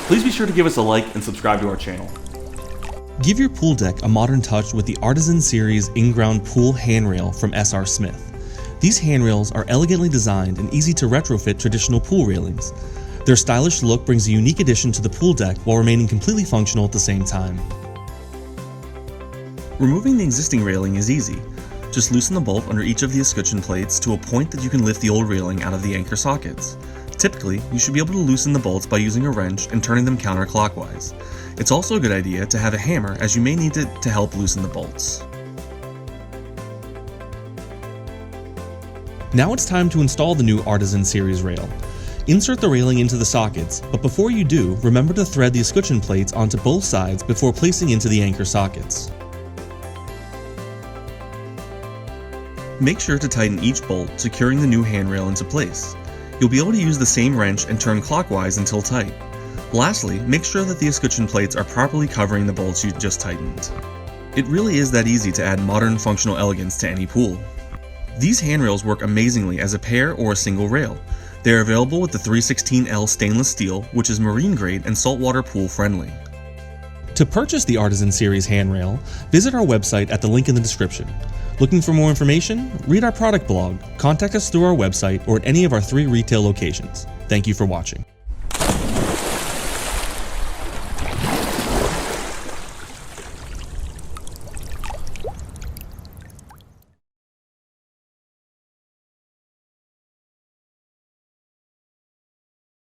Please be sure to give us a like and subscribe to our channel. Give your pool deck a modern touch with the Artisan series Inground pool handrail from S.R.Smith. These handrails are elegantly designed and easy to retrofit traditional pool railings. Their stylish look brings a unique addition to the pool deck while remaining completely functional at the same time. Removing the existing railing is easy. Just loosen the bolt under each of the escutcheon plates to a point that you can lift the old railing out of the anchor sockets. Typically, you should be able to loosen the bolts by using a wrench and turning them counterclockwise. It's also a good idea to have a hammer, as you may need it to help loosen the bolts. Now it's time to install the new Artisan series rail. Insert the railing into the sockets, but before you do, remember to thread the escutcheon plates onto both sides before placing into the anchor sockets. Make sure to tighten each bolt, securing the new handrail into place. You'll be able to use the same wrench and turn clockwise until tight. Lastly, make sure that the escutcheon plates are properly covering the bolts you just tightened. It really is that easy to add modern functional elegance to any pool. These handrails work amazingly as a pair or a single rail. They are available with the 316L stainless steel, which is marine grade and saltwater pool friendly. To purchase the Artisan series handrail, visit our website at the link in the description. Looking for more information? Read our product blog, contact us through our website, or at any of our 3 retail locations. Thank you for watching.